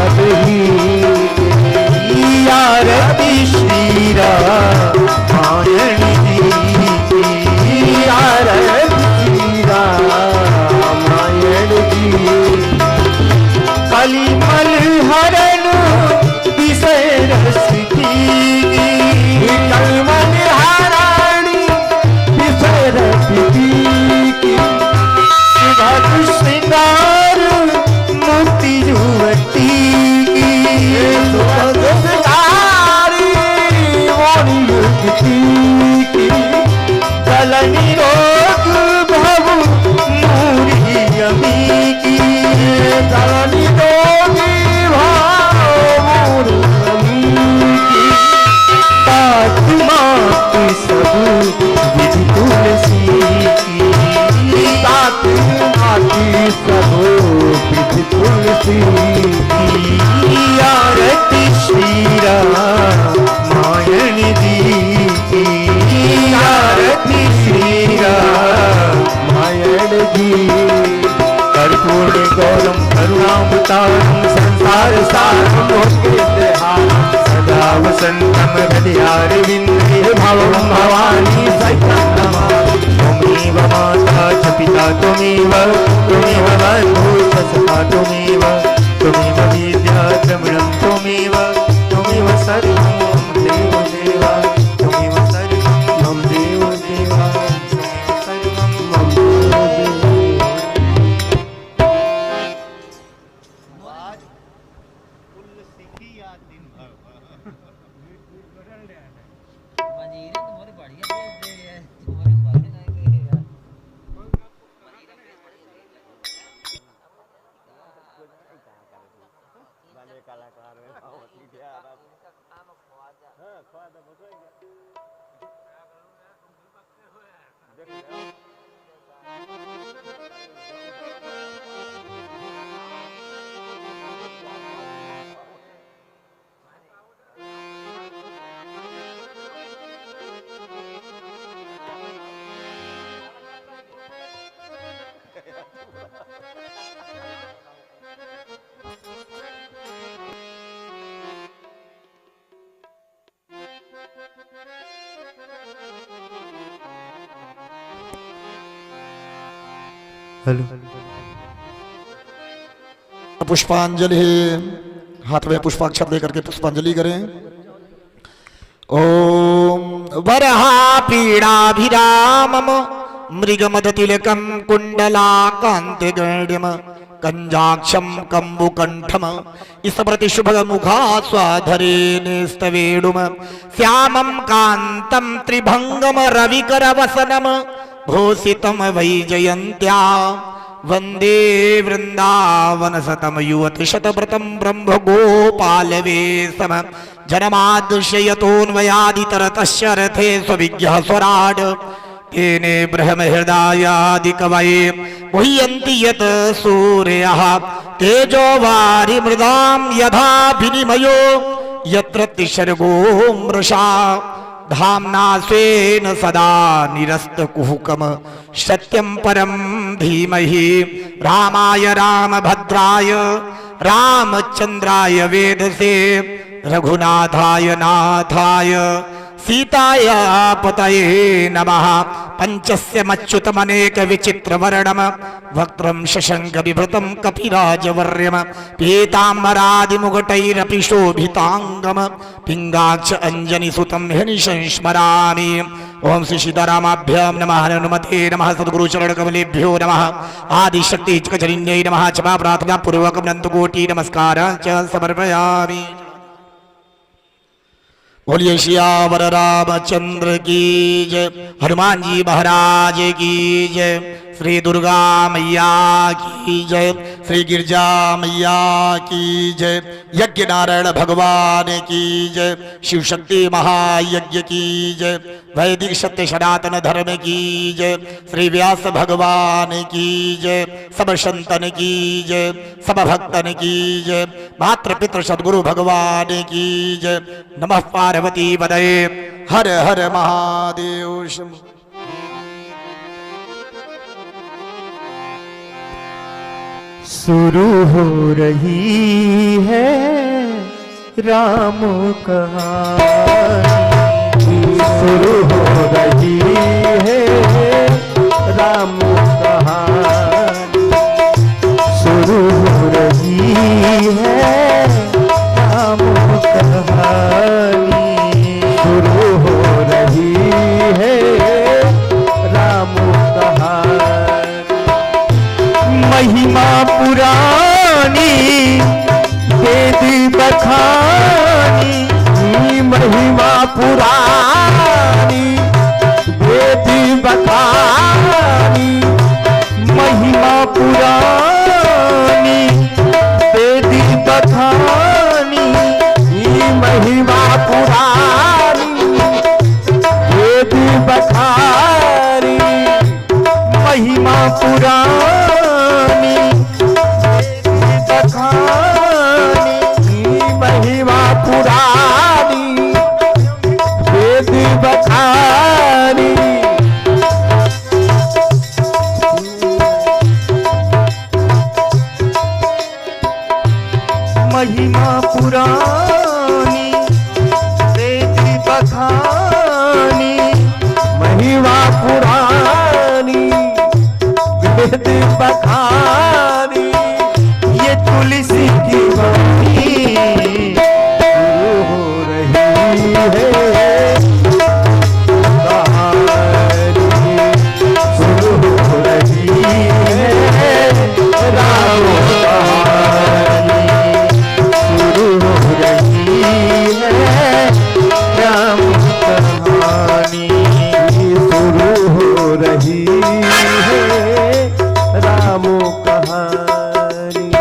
सब ही आरती श्री रामायण जी की आरती श्री रामायण जी कलिमल हरण विषय रस की कलिमल हरण विषय रस की श्रृंगार मूर्ति युवती की जलनी रोग भव मूरी अमी की जलनी रोगी भाव मूरी अमी की तात मात सब विधि तुलसी की तात माती सब विधि तुलसी की आरती श्री रामायण जी की आरती श्री रामायण जी कर्पूर गौरम करुणावतारम संसार सारम सदा वसंतम हृदयारविंदे भवं भवानी सहितं नमामि त्वमेव माता च पिता त्वमेव बन्धुः च सखा त्वमेव विद्या द्रविणं त्वमेव सर्वं मम देव देवा त्वमेव सर्वं मम देव देवा सर्वं मम देव देवा। पुष्पांजलि हाथ में पुष्पाक्षर लेकर के पुष्पांजलि करें। ओम वरहा पीड़ाभिरामम मृगमदतिलकं कुंडलाकांतिगण्यम कंजाक्षम कंबुकंठम स्मृति शुभमुखा स्वाधरेणस्तवेणुम श्यामं कांतं त्रिभंगम रविकरवसनम भूषितं वैजयन्त्या वंदे वृंदावन सतम युवति शतव्रतं ब्रह्म गोपालवेशम जनमादृश्यतोन्वयादितरतस्य रथे स्वविज्ञः स्वराड तेने ब्रह्महृदायादिकवये मुह्यन्ति यत् सूर्यः तेजो वारिमृदां यथा विनिमयो यत्र तिसर्गो मृषा धाम्ना स्वेन सदा निरस्तकुहकम सत्यं परं धीमहि रामाय रामभद्राय रामचन्द्राय वेदसे रघुनाथाय नाथाय सीताया पतये नमः। पंचस्यमच्युतमनेक विचित्रवर्णम वक्त्रं शशंक विभृतं कपिराजवर्यम पीताम्बरादिमुकुटैरपि शोभितांगम पिंगाक्ष अंजनी सुतं हनिशं स्मरामि। ओम श्री सीतारामाभ्यां नमः। हनुमते नमः। सद्गुरु चरण कमलेभ्यो नमः। आदिशक्ति चकचरिण्यै नमः। क्षमा प्रार्थना पूर्वक अनंतकोटि नमस्कारांच समर्पयामि। बोलिए सियावर रामचंद्र की जय। हनुमान जी महाराज की जय। श्री दुर्गा मैया की जय। श्री गिरजा मैया की जय। यज्ञ नारायण भगवान की जय। शिव शक्ति महायज्ञ की जय। वैदिक सत्य सनातन धर्म की जय। श्री व्यास भगवान की जय। सब संतन की जय। सब भक्तन की जय। मातृ पितृ सद्गुरु भगवान की जय। नमः पार्वती पदये हर हर महादेव। शुरू हो रही है राम कहानी शुरू हो रही है राम कहानी शुरू हो रही है राम कहानी शुरू हो रही है राम कहानी महिमा पुरानी वेद बखानी महिमा पुरानी वेद बखानी महिमा पुरानी वेद बखानी महिमा पुरानी वेद बखानी महिमा पुरानी वेद बखानी महिमा पुरानी वेद बखानी महिमा पुरानी वेद बखानी महिमा पुरानी वेद बखानी ये तुलसी की वाणी शुरू हो रही है कहानी शुरू हो रही है राम कहानी शुरू हो रही है राम कहानी शुरू हो रही है राम कहानी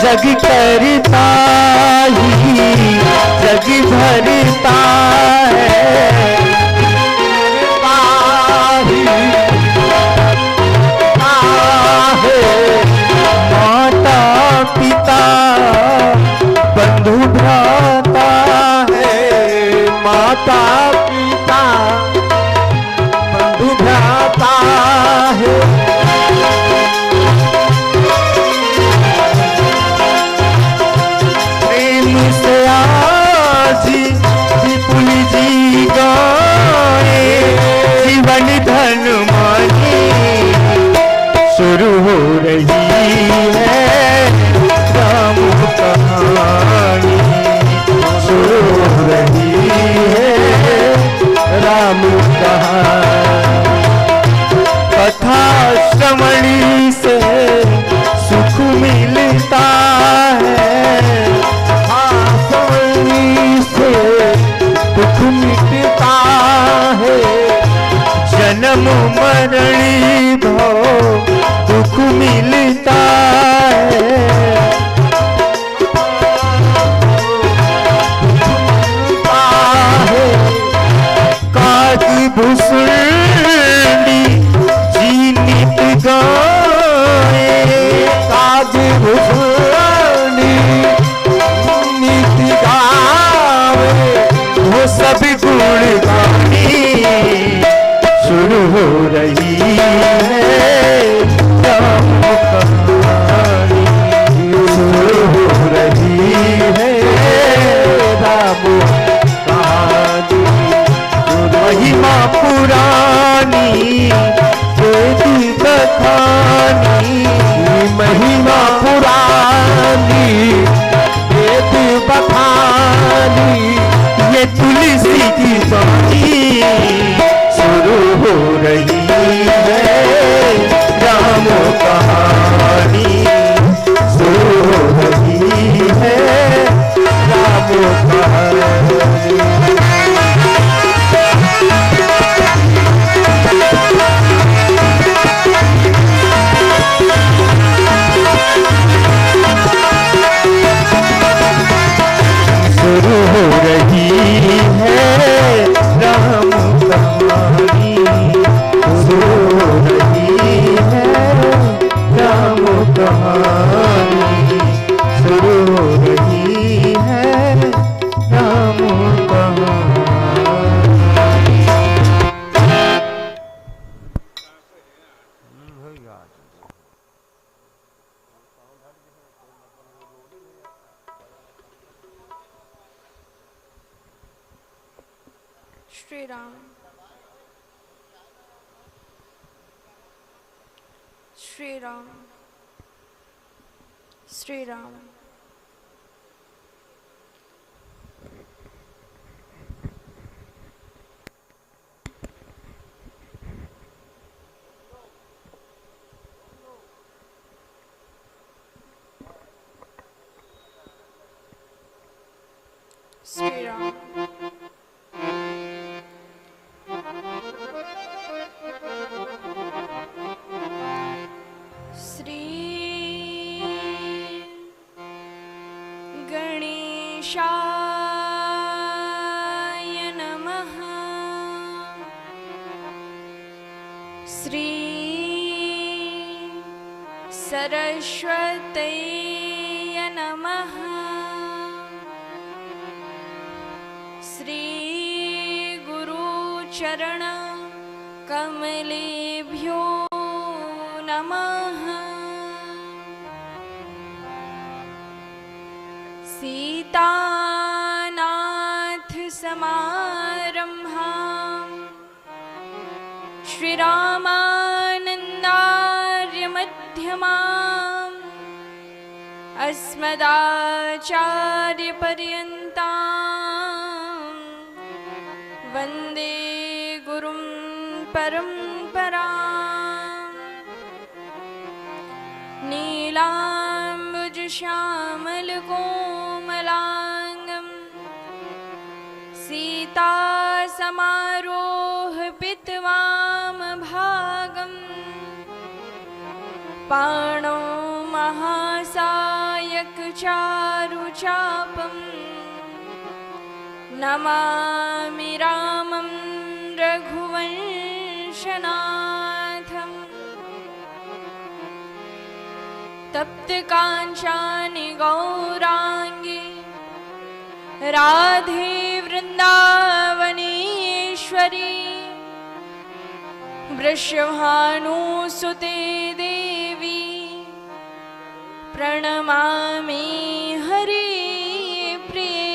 जग करता ही जग भरता है माता पिता बंधु भ्राता है माता पिता बंधु भ्राता है विपुल जी गाए जीवन धन मानी शुरू हो रही है राम कहानी शुरू हो रही है राम कहानी कथा श्रवणी से सुख मिलता है दुख मिटता है जन्म मरणी भव दुख मिलता है काज भूषणी जी नित गाए काज भूषणी नित गावे वो सब गुण गानी शुरू हो रही है राम कहानी शुरू हो रही है राम कहानी महिमा पुरानी वेद बखानी महिमा पुरानी वेद बखानी ये तुलसी की वाणी शुरू हो रही है श्री राम श्री राम श्री राम श्री राम श्री गणेशाय नमः श्री सरस्वत्यै नमः श्री गुरुचरण कमलेभ्यो नमः सीतानाथ समारम्भां श्रीरामानन्दार्य मध्यमाम् अस्मदाचार्यपर्यन्तां वन्दे गुरुं परम्पराम् नीलाम्बुजश्यामलकोमलाङ्गं सीतासमारोहपितवामभागम् पाणौ महासायकचारुचापम् नमामि रामं रघुवंशनाथम् तप्तकाञ्चानि गौराङ्गी राधे वृन्दावनेश्वरी वृषभानुसुते देवी प्रणमामि हरिप्रिये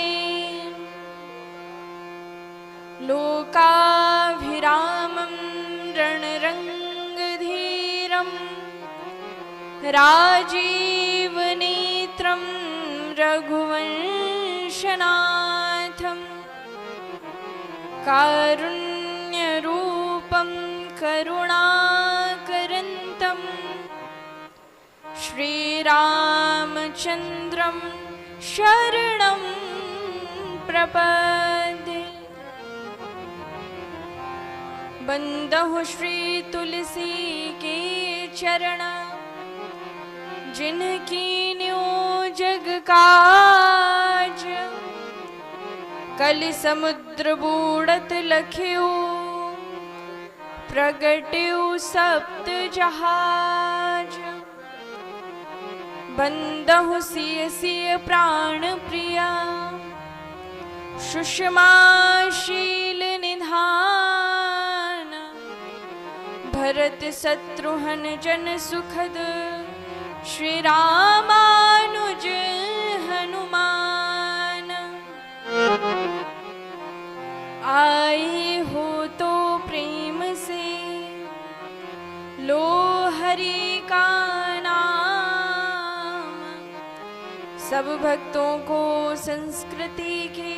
लोकाभिरामं रणरङ्गधीरम् राजीवनेत्रं रघुवंशनाथं कारुण्यरूपं करुणाकरन्तं श्रीरामचन्द्रं शरणं प्रपद्ये बन्दहु श्री तुलसी के चरण जिनकी न्यो जग काज कलि समुद्र बूढ़त लख्यो प्रगट्यो सप्त जहाज बंदहु सिय सिय प्राण प्रिया सुषमा शील निधान भरत शत्रुघ्न जन सुखद श्री रामानुज हनुमान आए हो तो प्रेम से लो हरि का नाम सब भक्तों को संस्कृति की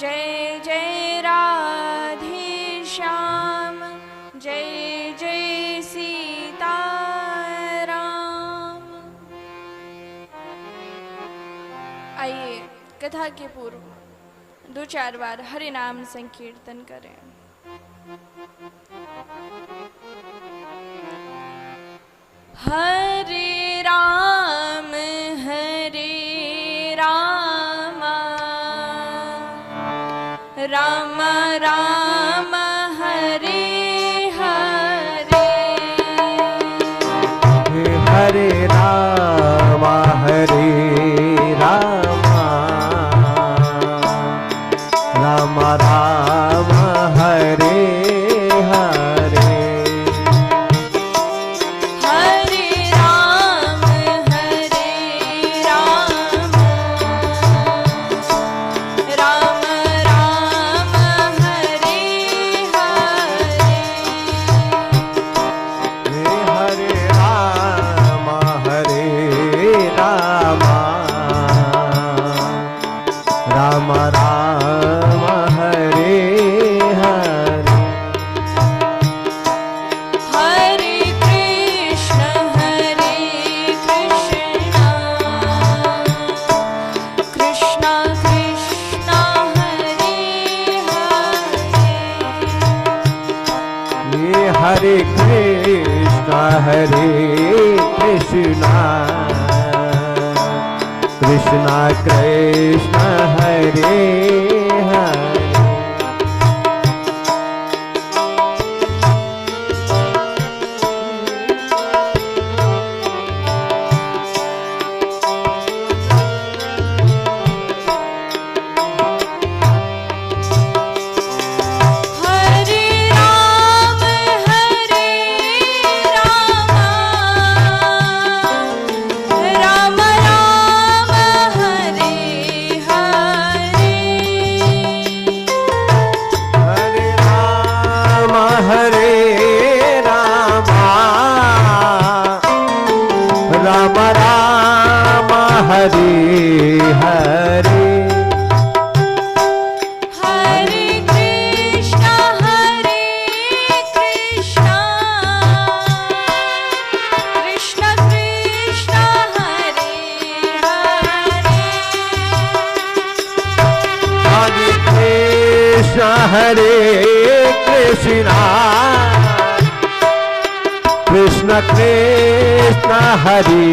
जय जय राधे श्याम जय जय सीताराम। आइए कथा के पूर्व 2-4 बार हरि नाम संकीर्तन करें। हरे राम राम राम हरे हरे हरे राम राम राम हरे हरे हरे राम राम राम हरे हरे कृष्णा कृष्णा कृष्णा हरे हरे। हरे कृष्णा कृष्ण कृष्ण हरे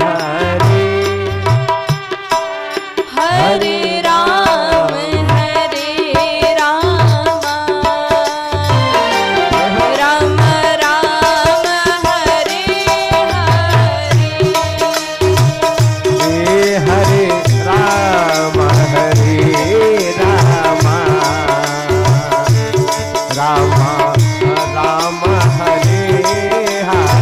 हरे। हरे राम राम राम हरे हरे। हरे राम राम राम हरे हरे।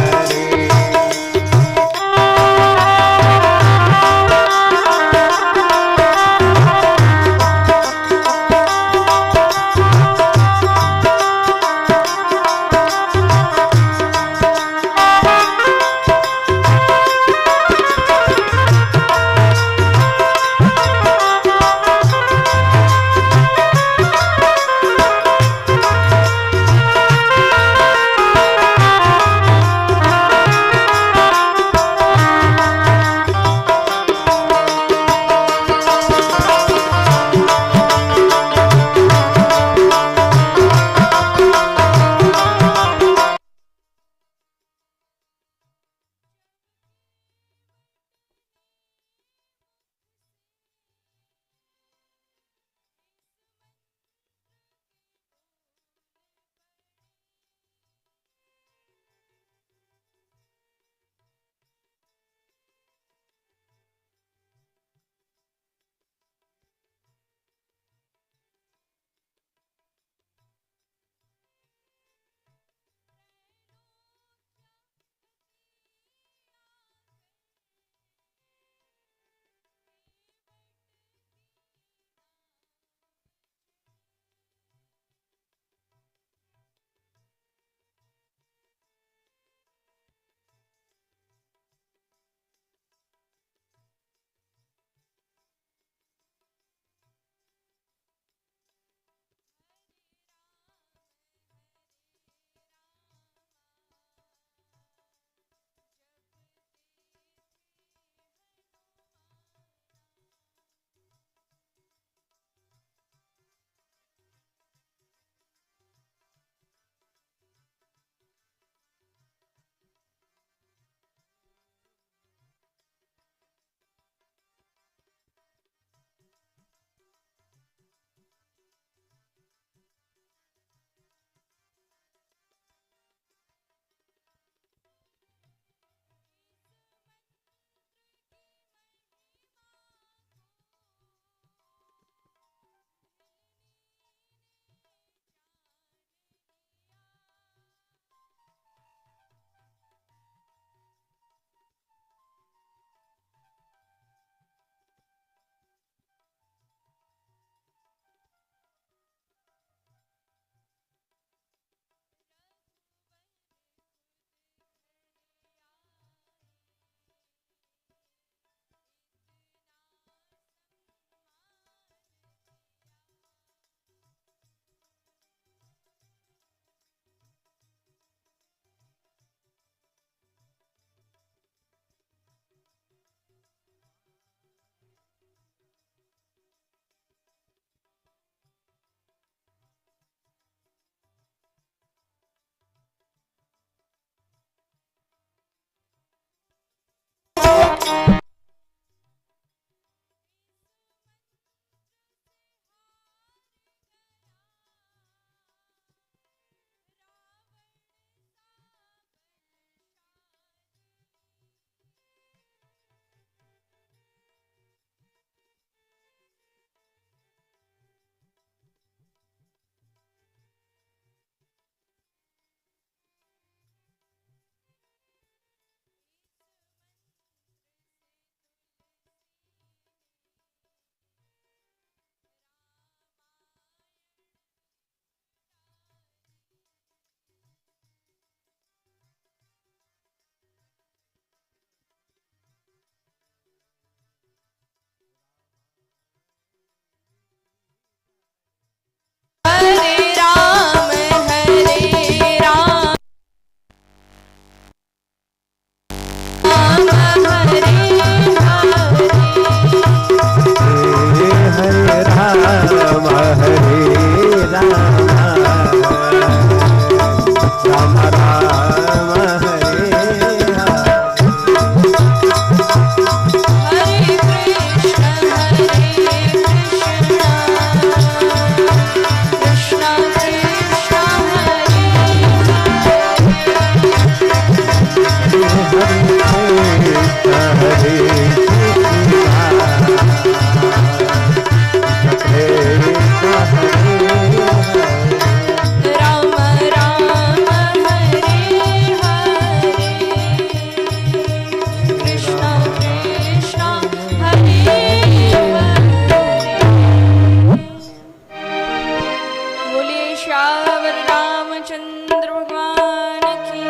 श्यावर रामचंद्र भगवान की,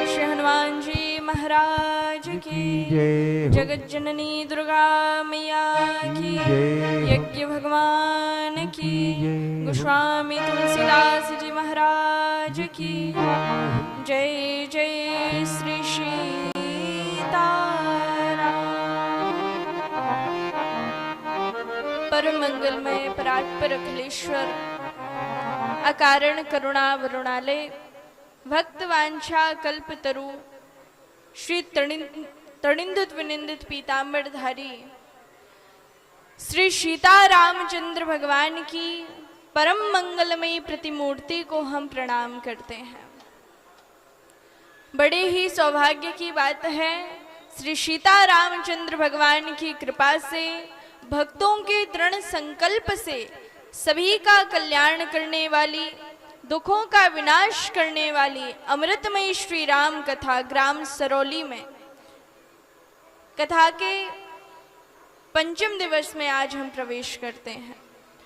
श्री हनुमान जी महाराज की जय। जगत जननी दुर्गा मैया की, यज्ञ भगवान की, गोस्वामी तुलसीदास जी महाराज की जय। जय श्री परम मंगलमय परात्पर अखिलेश्वर, अकारण करुणा वरुणालय, भक्त वांछा कल्पतरु, श्री तणिंदित विनिंदित पीतांबरधारी श्री सीता रामचंद्र भगवान की परम मंगलमयी प्रतिमूर्ति को हम प्रणाम करते हैं। बड़े ही सौभाग्य की बात है, श्री सीता रामचंद्र भगवान की कृपा से, भक्तों के दृढ़ संकल्प से, सभी का कल्याण करने वाली, दुखों का विनाश करने वाली अमृतमयी श्री राम कथा ग्राम सरौली में कथा के पंचम दिवस में आज हम प्रवेश करते हैं।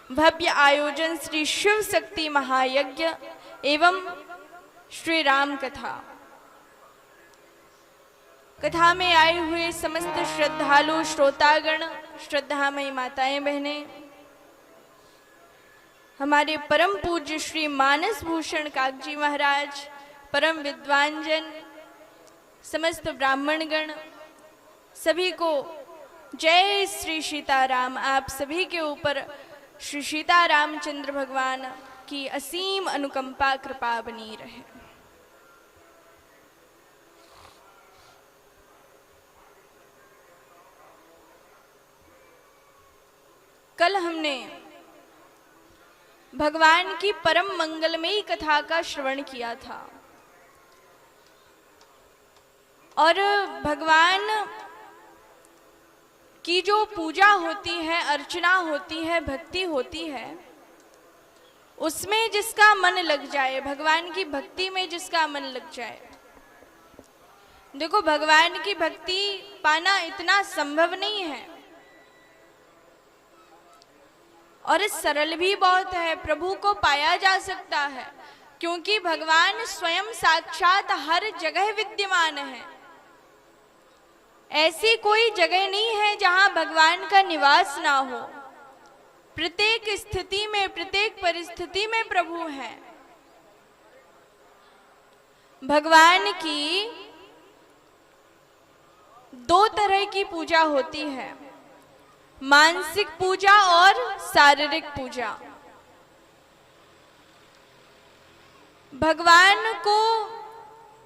भव्य आयोजन श्री शिव शक्ति महायज्ञ एवं श्री राम कथा। कथा में आए हुए समस्त श्रद्धालु श्रोतागण, श्रद्धामयी माताएं बहनें, हमारे परम पूज्य श्री मानस भूषण कागजी महाराज, परम विद्वान जन, समस्त ब्राह्मणगण, सभी को जय श्री सीताराम। आप सभी के ऊपर श्री सीता रामचंद्र भगवान की असीम अनुकंपा कृपा बनी रहे। कल हमने भगवान की परम मंगलमयी कथा का श्रवण किया था और भगवान की जो पूजा होती है, अर्चना होती है, भक्ति होती है, उसमें जिसका मन लग जाए, भगवान की भक्ति में जिसका मन लग जाए, देखो भगवान की भक्ति पाना इतना संभव नहीं है और सरल भी बहुत है। प्रभु को पाया जा सकता है क्योंकि भगवान स्वयं साक्षात हर जगह विद्यमान है। ऐसी कोई जगह नहीं है जहां भगवान का निवास ना हो। प्रत्येक स्थिति में, प्रत्येक परिस्थिति में प्रभु है। भगवान की दो तरह की पूजा होती है, मानसिक पूजा और शारीरिक पूजा। भगवान को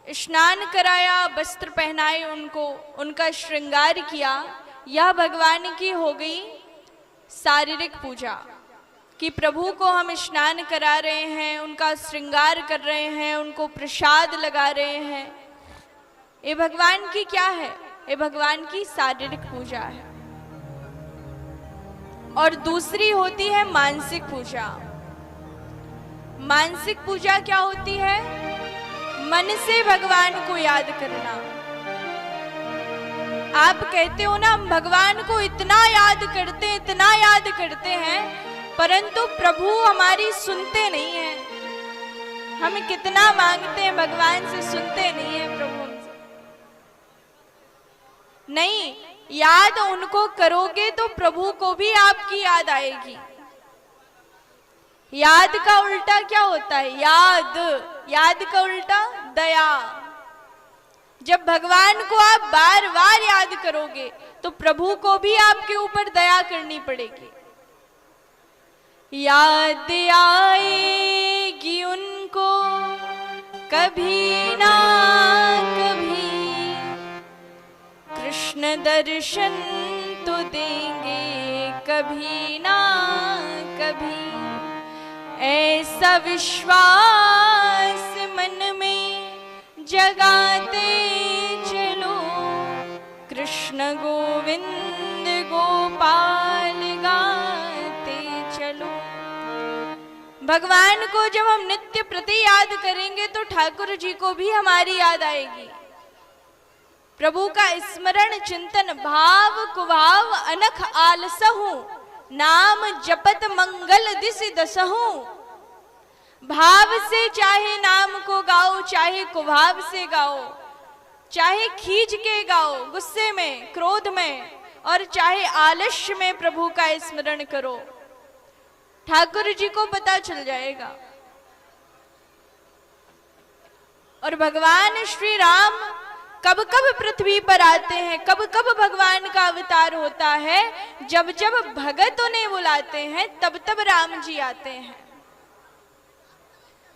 स्नान कराया, वस्त्र पहनाए, उनको उनका श्रृंगार किया, यह भगवान की हो गई शारीरिक पूजा कि प्रभु को हम स्नान करा रहे हैं, उनका श्रृंगार कर रहे हैं, उनको प्रसाद लगा रहे हैं। ये भगवान की क्या है? ये भगवान की शारीरिक पूजा है। और दूसरी होती है मानसिक पूजा। मानसिक पूजा क्या होती है? मन से भगवान को याद करना। आप कहते हो ना, हम भगवान को इतना याद करते हैं, इतना याद करते हैं, परंतु प्रभु हमारी सुनते नहीं है। हम कितना मांगते हैं भगवान से, सुनते नहीं है प्रभु हमसे। नहीं, याद उनको करोगे तो प्रभु को भी आपकी याद आएगी। याद का उल्टा क्या होता है? याद का उल्टा दया। जब भगवान को आप बार बार याद करोगे तो प्रभु को भी आपके ऊपर दया करनी पड़ेगी। याद आएगी उनको कभी ना कभी, कृष्ण दर्शन तो देंगे कभी ना कभी। ऐसा विश्वास मन में जगाते चलो, कृष्ण गोविंद गोपाल गाते चलो। भगवान को जब हम नित्य प्रति याद करेंगे तो ठाकुर जी को भी हमारी याद आएगी। प्रभु का स्मरण चिंतन भाव कुभाव अनख आलसहु, नाम जपत मंगल दिस दसहु। भाव से चाहे नाम को गाओ, चाहे कुभाव से गाओ, चाहे खींच के गाओ, गुस्से में, क्रोध में, और चाहे आलस्य में प्रभु का स्मरण करो, ठाकुर जी को पता चल जाएगा। और भगवान श्री राम कब कब पृथ्वी पर आते हैं, कब कब भगवान का अवतार होता है, जब जब भगत उन्हें बुलाते हैं तब तब राम जी आते हैं।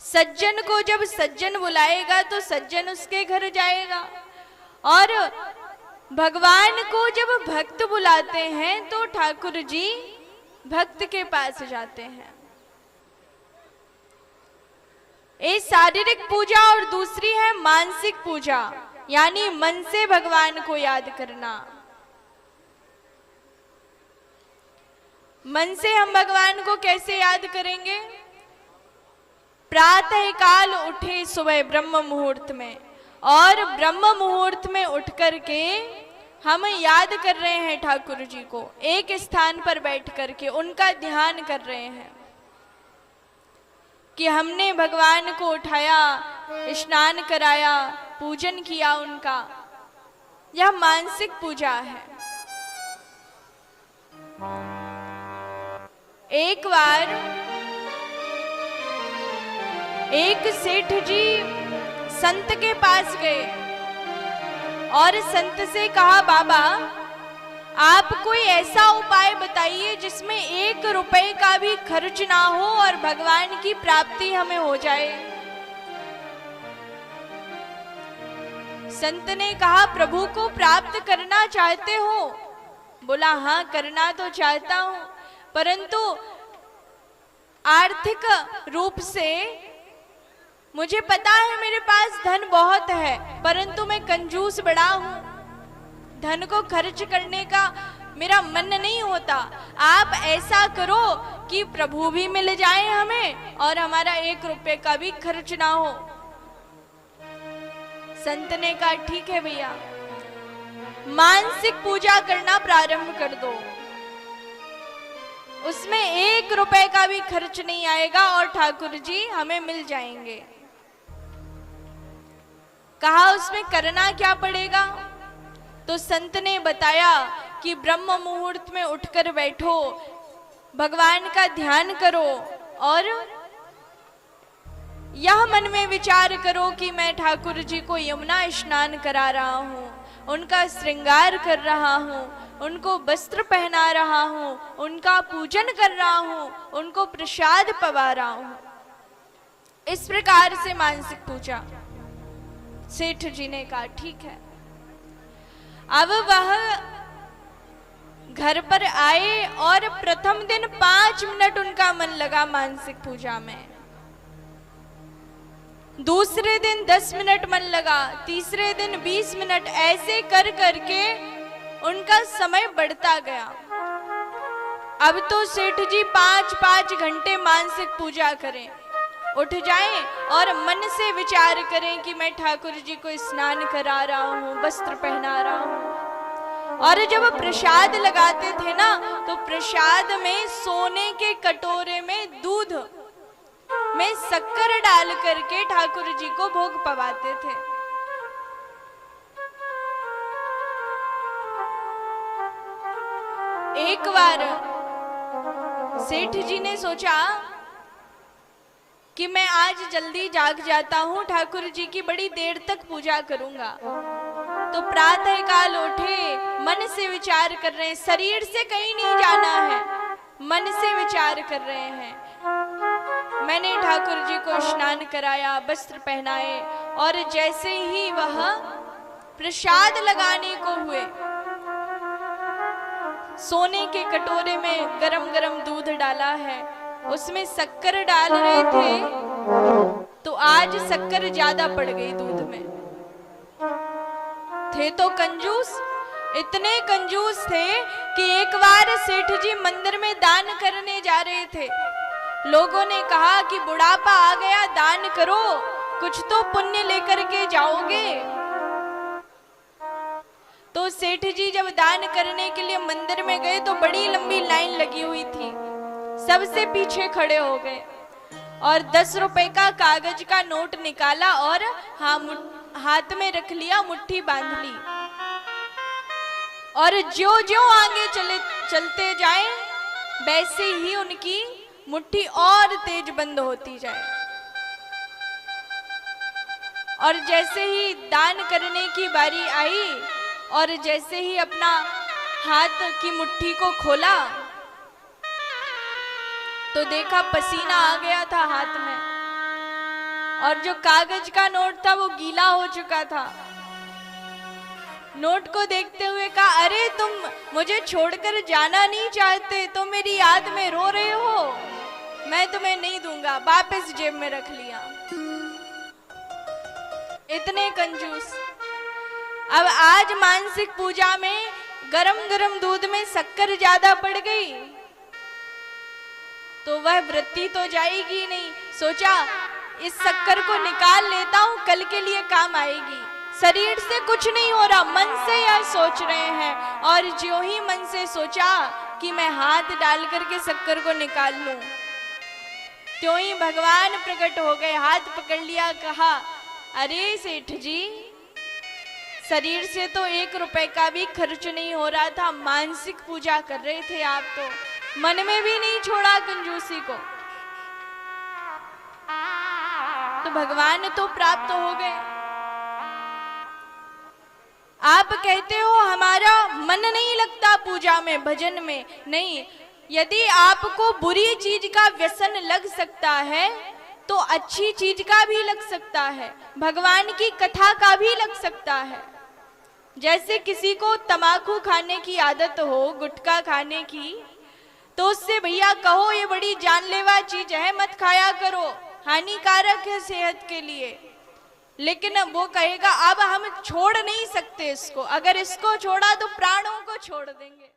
सज्जन को जब सज्जन बुलाएगा तो सज्जन उसके घर जाएगा, और भगवान को जब भक्त बुलाते हैं तो ठाकुर जी भक्त के पास जाते हैं। एक शारीरिक पूजा और दूसरी है मानसिक पूजा, यानी मन से भगवान को याद करना। मन से हम भगवान को कैसे याद करेंगे? प्रातः काल उठे सुबह ब्रह्म मुहूर्त में, और ब्रह्म मुहूर्त में उठ करके हम याद कर रहे हैं ठाकुर जी को, एक स्थान पर बैठ करके उनका ध्यान कर रहे हैं कि हमने भगवान को उठाया, स्नान कराया, पूजन किया उनका। यह मानसिक पूजा है। एक बार एक सेठ जी संत के पास गए और संत से कहा, बाबा आप कोई ऐसा उपाय बताइए जिसमें 1 रुपए का भी खर्च ना हो और भगवान की प्राप्ति हमें हो जाए। संत ने कहा, प्रभु को प्राप्त करना चाहते हो? बोला, हाँ करना तो चाहता हूं, परंतु आर्थिक रूप से मुझे पता है मेरे पास धन बहुत है, परंतु मैं कंजूस बड़ा हूं, धन को खर्च करने का मेरा मन नहीं होता। आप ऐसा करो कि प्रभु भी मिल जाए हमें और हमारा 1 रुपए का भी खर्च ना हो। संत ने कहा, ठीक है भैया, मानसिक पूजा करना प्रारंभ कर दो, उसमें 1 रुपए का भी खर्च नहीं आएगा और ठाकुर जी हमें मिल जाएंगे। कहा, उसमें करना क्या पड़ेगा? तो संत ने बताया कि ब्रह्म मुहूर्त में उठकर बैठो, भगवान का ध्यान करो और यह मन में विचार करो कि मैं ठाकुर जी को यमुना स्नान करा रहा हूँ, उनका श्रृंगार कर रहा हूँ, उनको वस्त्र पहना रहा हूँ, उनका पूजन कर रहा हूँ, उनको प्रसाद पवा रहा हूँ। इस प्रकार से मानसिक पूजा। सेठ जी ने कहा, ठीक है। अब वह घर पर आए और प्रथम दिन 5 मिनट उनका मन लगा मानसिक पूजा में, दूसरे दिन 10 मिनट मन लगा, तीसरे दिन 20 मिनट, ऐसे कर करके उनका समय बढ़ता गया। अब तो सेठ जी 5-5 घंटे मानसिक पूजा करें, उठ जाएं और मन से विचार करें कि मैं ठाकुर जी को स्नान करा रहा हूँ, वस्त्र पहना रहा हूँ। और जब प्रसाद लगाते थे ना, तो प्रसाद में सोने के कटोरे में दूध में शक्कर डाल करके ठाकुर जी को भोग पवाते थे। एक बार सेठ जी ने सोचा कि मैं आज जल्दी जाग जाता हूँ, ठाकुर जी की बड़ी देर तक पूजा करूंगा। तो प्रातः काल उठे, मन से विचार कर रहे हैं, शरीर से कहीं नहीं जाना है, मन से विचार कर रहे हैं। मैंने ठाकुर जी को स्नान कराया, वस्त्र पहनाए, और जैसे ही वह प्रसाद लगाने को हुए, सोने के कटोरे में गरम गरम दूध डाला है, उसमें शक्कर डाल रहे थे, तो आज शक्कर ज्यादा पड़ गई दूध में। थे तो कंजूस, इतने कंजूस थे कि एक बार सेठ जी मंदिर में दान करने जा रहे थे। लोगों ने कहा कि बुढ़ापा आ गया, दान करो, कुछ तो पुण्य लेकर के जाओगे। तो सेठ जी जब दान करने के लिए मंदिर में गए तो बड़ी लंबी लाइन लगी हुई थी, सबसे पीछे खड़े हो गए। और 10 रुपए का कागज का नोट निकाला और हाथ में रख लिया, मुट्ठी बांध ली। और जो जो आगे चलते जाए वैसे ही उनकी मुट्ठी और तेज बंद होती जाए। और जैसे ही दान करने की बारी आई और जैसे ही अपना हाथ की मुट्ठी को खोला तो देखा पसीना आ गया था हाथ में, और जो कागज का नोट था वो गीला हो चुका था। नोट को देखते हुए कहा, अरे तुम मुझे छोड़कर जाना नहीं चाहते, तुम मेरी याद में रो रहे हो, मैं तुम्हें नहीं दूंगा। वापस जेब में रख लिया। इतने कंजूस। अब आज मानसिक पूजा में गरम गरम दूध में शक्कर ज्यादा पड़ गई तो वह वृत्ति तो जाएगी नहीं। सोचा इस शक्कर को निकाल लेता हूं, कल के लिए काम आएगी। शरीर से कुछ नहीं हो रहा, मन से यह सोच रहे हैं। और ज्यों ही मन से सोचा कि मैं हाथ डाल करके शक्कर को निकाल लूं, त्यों ही भगवान प्रकट हो गए, हाथ पकड़ लिया, कहा, अरे सेठ जी, शरीर से तो 1 रुपए का भी खर्च नहीं हो रहा था, मानसिक पूजा कर रहे थे आप, तो मन में भी नहीं छोड़ा कंजूसी को, तो भगवान तो प्राप्त हो गए। आप कहते हो हमारा मन नहीं लगता पूजा में, भजन में। नहीं, यदि आपको बुरी चीज का व्यसन लग सकता है तो अच्छी चीज का भी लग सकता है, भगवान की कथा का भी लग सकता है। जैसे किसी को तम्बाकू खाने की आदत हो, गुटखा खाने की, तो उससे भैया कहो ये बड़ी जानलेवा चीज है, मत खाया करो, हानिकारक है सेहत के लिए। लेकिन वो कहेगा अब हम छोड़ नहीं सकते इसको, अगर इसको छोड़ा तो प्राणों को छोड़ देंगे।